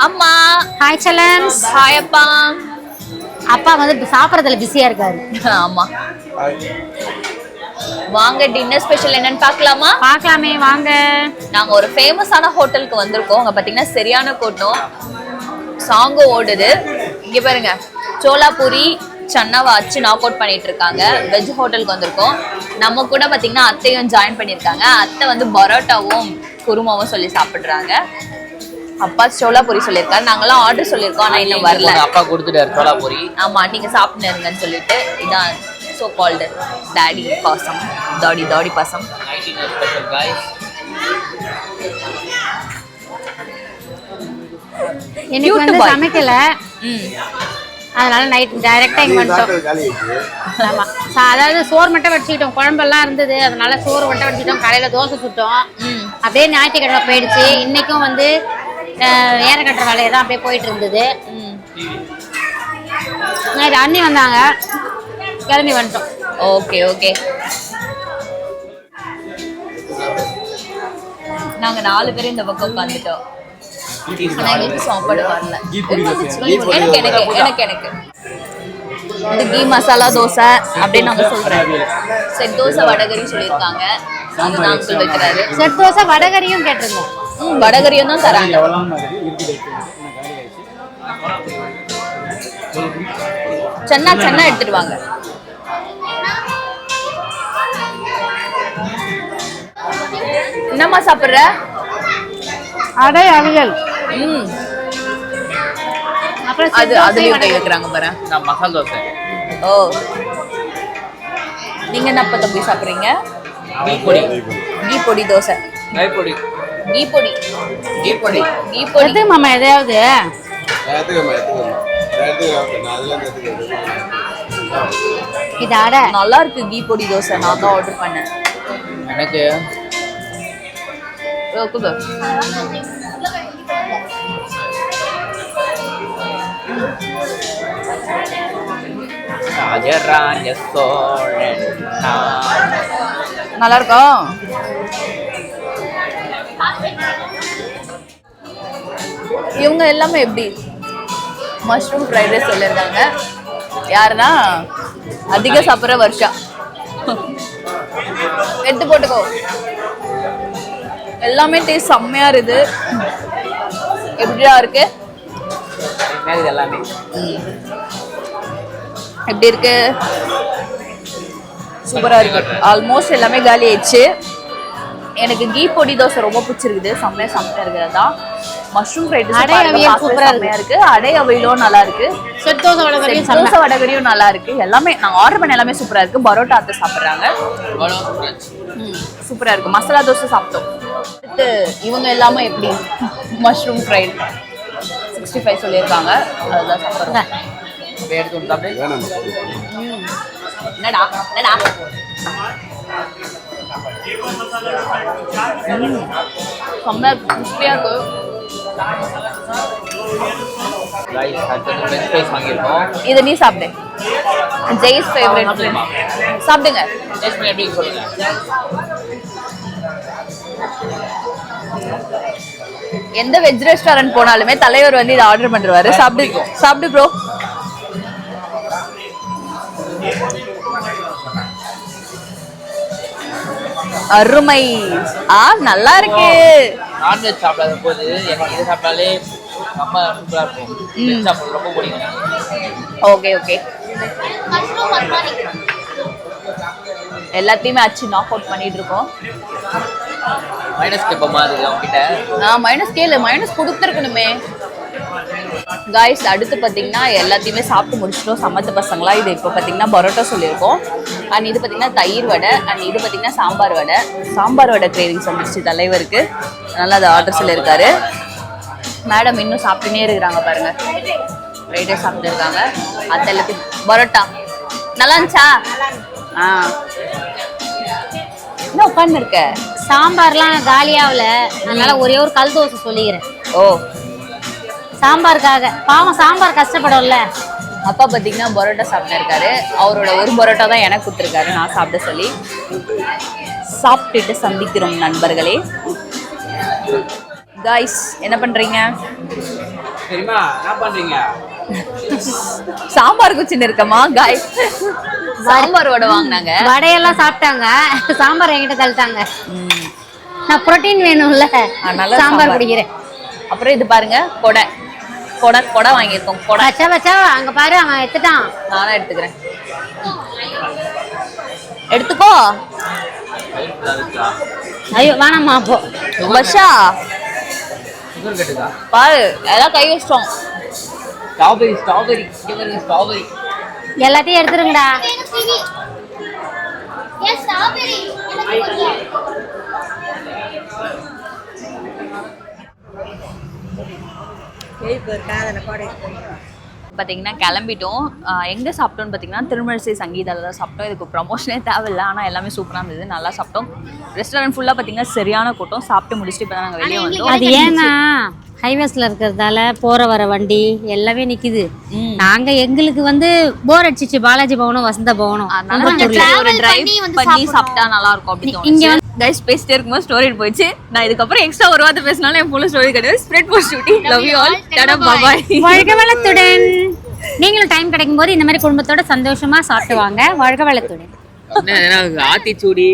அம்மா hi செல்லம்ஸ். Hi அப்பா. அப்பா வந்து சாப்பிட்றதுல பிஸியா இருக்காரு. ஆமா வாங்க டின்னர் ஸ்பெஷல் என்னன்னு பார்க்கலாமா? பார்க்கலாமே வாங்க. நாங்க ஒரு ஃபேமஸான ஹோட்டலுக்கு வந்திருக்கோம். அங்க பாத்தீங்கன்னா சரியான கூட்டம், சாங்கு ஓடுது. இங்க பாருங்க சோலாபூரி சன்னாவை அச்சு நாக் அவுட் பண்ணிட்டு இருக்காங்க. வெஜ் ஹோட்டலுக்கு வந்திருக்கோம். நம்ம கூட பாத்தீங்கன்னா அத்தையும் ஜாயின் பண்ணிருக்காங்க. அத்தை வந்து பரோட்டாவும் குருமாவும் சொல்லி சாப்பிடுறாங்க. அப்பா சோலாபூரி சொல்லியிருக்காரு. நாங்களாம் ஆர்டர் சொல்லியிருக்கோம், ஆனா இன்னும் வரல. அப்பா கொடுத்துட்டாரு சோலாபூரி. ஆமா நீங்க சாப்பிடுங்கன்னு சொல்லிட்டு இதான் so called daddy pasam, daddy pasam. special guys. இன்னைக்கு வந்து சமைக்கல, அதனால நைட் டைரக்டா இங்க வந்துட்டோம். ஆமா அதாவது சோறு மட்டும் வச்சுக்கிட்டோம், குழம்பெல்லாம் இருந்தது, அதனால சோறு மட்டும் வச்சுக்கிட்டோம். காலையில தோசை சுட்டோம். அப்படியே ஞாயிற்றுக்கிழமை போயிடுச்சு. இன்னைக்கும் வந்து ஏற கட்டுற வேலையை தான் அப்படியே போயிட்டு இருந்தது. நைட் அண்ணி வந்தாங்க, கிளம்பி வந்துட்டோம். Okay okay. நாங்க 4 பேரும் இந்த பக்கம் உட்காந்துட்டோம். எங்களுக்கு சாப்பாடு வரல. எனக்கு இது கீ மசாலா தோசை அப்படின்னு நாங்க சொல்றோம். செட் தோசை வடகரி சொல்லியிருக்காங்க. அதுதான் அங்கிள் வைக்கிறாரு. செட் தோசை வடகரியும் கேட்டிருந்தோம். வடகரியும் தான் தராங்க. சென்னா எடுத்துட்டு வாங்க. என்னம்மா சாப்பிடுற? அடை அவியல். அப்புறம் அதுலயும் கை வைக்கிறாங்க பாரு. நான் மசாலா தோசை. ஓ நீங்க என்ன அப்ப தம்பி சாப்பிடுறீங்க? கீ பொடி தோசை. கீ பொடி எது மாமா எதையாவது இது அடை நல்லா இருக்கு. கீ பொடி தோசை நான் தான் ஆர்டர் பண்ணேன். எனக்கு நல்லா இருக்கும். இவங்க எல்லாமே எப்படி மஷ்ரூம் ஃப்ரைட் ரைஸ் சொல்லியிருக்காங்க. யாருன்னா அதிக சாப்பிட்ற வருஷா. எடுத்து போட்டுக்கோ. எல்லாமே டேஸ்ட் செம்மையா இருக்குது. எப்படியா இருக்கு எல்லாமே? எப்படி இருக்கு? சூப்பரா இருக்கு. ஆல்மோஸ்ட் எல்லாமே காலி ஆயிடுச்சு. எனக்கு கீ பொடி தோசை ரொம்ப பிடிச்சிருக்குது. செம்மையா இருக்கிறதா. மஷ்ரூம் ஃப்ரைட் ரைஸ் சூப்பரா இருக்கு. அடை அவையிலும் நல்லா இருக்கு. செட் தோசை வடகரியும் நல்லா இருக்கு. எல்லாமே நாங்க ஆர்டர் பண்ண எல்லாமே சூப்பரா இருக்கு. பரோட்டா அத்தை சாப்பிடுறாங்க. சூப்பரா இருக்கு. மசாலா தோசை சாப்பிட்டோம். இவங்க எல்லாமே எப்படி மஷ்ரூம் ஃப்ரைட் 65 சொல்லியிருக்காங்க. அதுதான் சாப்பிடுறோம். என்னடா செம்ம கிறிஸ்பியா இருக்கு. இதை நீ சாப்பிடு. ஜெய்ஸ் ஃபேவரட். சாப்பிடுங்க. எந்த வெஜ் ரெஸ்டாரண்ட் போனாலுமே தலைவர் வந்து இதை ஆர்டர் பண்ணுவாரு. சாப்பிடு ப்ரோ. அருமை. நல்லா இருக்கு. நான்வெஜ் சாப்பிடாத போது எனக்கு இதை சாப்பிட்டாலே ரொம்ப சூப்பரா இருக்கும். சாப்பிட ரொம்ப பிடிக்கும். ஓகே எல்லாத்தையுமே அச்சு நாக் அவுட் பண்ணிட்டு இருக்கோம். மைனஸ் கேப்பமா இருக்கு அவங்ககிட்ட. மைனஸ் கேளு. மைனஸ் கொடுத்துருக்கணுமே. காய்ஸ் அடுத்து பார்த்தீங்கன்னா எல்லாத்தையுமே சாப்பிட்டு முடிச்சிட்டோம். சமத்து பசங்களா. இது இப்போ பார்த்தீங்கன்னா பரோட்டா சொல்லியிருக்கோம். அண்ட் இது பார்த்தீங்கன்னா தயிர் வடை. அண்ட் இது பார்த்தீங்கன்னா சாம்பார் வடை கிரேவிங்ஸ் வந்துருச்சு தலைவருக்கு. அதனால அதை ஆர்டர் சொல்லியிருக்காரு. மேடம் இன்னும் சாப்பிட்டுனே இருக்கிறாங்க பாருங்க. ஃப்ரைட் ரைஸ் சாப்பிட்டு இருக்காங்க. அத்தை எல்லாத்தையும் பரோட்டா நல்லா இருந்துச்சா? என்ன உட்காந்து இருக்க? சாம்பார்லாம் காலியாகல, அதனால ஒரே ஒரு கல் தோசை சொல்லிக்கிறேன். ஓ சாம்பாருக்காக. பாவம் சாம்பார் கஷ்டப்படும்ல. அப்பா பார்த்தீங்கன்னா பரோட்டா சாப்பிட்டு இருக்காரு. அவரோட ஒரு பரோட்டா தான் எனக்கு கொடுத்துருக்காரு நான் சாப்பிட சொல்லி. சாப்பிட்டுட்டு சந்திக்கிறோம் நண்பர்களே. காய்ஸ் என்ன பண்றீங்க? தெரியுமா என்ன பண்றீங்க? சாம்பார் குச்சின்னு இருக்கமா காய்ஸ். சாம்பார் வடை வாங்கினாங்க. வடையெல்லாம் சாப்பிட்டாங்க, சாம்பார் என்கிட்ட தள்ளிட்டாங்க. நான் புரோட்டீன் வேணும்ல, அதனால சாம்பார் குடிக்கிறேன். அப்புறம் இது பாருங்க, கொடை கொடை கொடை வாங்கியிருக்கோம். கொடை வச்சா வச்சா அங்க பாரு, அவன் எடுத்துட்டான். நானும் எடுத்துக்கிறேன். எடுத்துக்கோ. ஐயோ வேணாம்மா. அப்போ வர்ஷா சுகர் கட்டுதா? பாரு எல்லாம் கை வச்சிட்டோம். ஸ்ட்ராபெரி ஸ்ட்ராபெரி இவங்க ஸ்ட்ராபெரி எல்லாத்தையும் எடுத்துருங்கடா. பார்த்தீங்கன்னா கிளம்பிட்டோம். எங்கே சாப்பிட்டோம்னு பார்த்தீங்கன்னா திருமழிசை சங்கீதாவில் தான் சாப்பிட்டோம். இதுக்கு ப்ரமோஷனே தேவையில்லை, ஆனால் எல்லாமே சூப்பராக இருந்தது, நல்லா சாப்பிட்டோம். ரெஸ்டாரண்ட் ஃபுல்லாக பார்த்தீங்கன்னா சரியான கூட்டம். சாப்பிட்டு முடிச்சுட்டு இப்போ தான் நாங்கள் வெளியே வந்தோம். அது ஏன்னா ஹைவேஸ்ல இருக்கிறதால போற வர வண்டி எல்லாமே நிக்குது. நாங்க எங்களுக்கு வந்து போர் அடிச்சிச்சு, பாலாஜி பவனும் வசந்த பவனும். ஒரு டிரைவ் பண்ணி சாப்பிட்டா நல்லா இருக்கும் அப்படின்னு இங்க வந்து கைஸ் பேசிட்டே இருக்கும்போது ஸ்டோரி போயிடுச்சு. நான் இதுக்கப்புறம் எக்ஸ்ட்ரா ஒரு வார்த்தை பேசினாலும் என் ஃபுல் ஸ்டோரி கிடையாது. Spread positivity. Love you all. Tata bye bye. வாழ்க வளத்துடன். நீங்களும் டைம் கிடைக்கும் போது இந்த மாதிரி குடும்பத்தோட சந்தோஷமா சாப்பிட்டு வாங்க. வாழ்க வளத்துடன். ஆத்திச்சூடி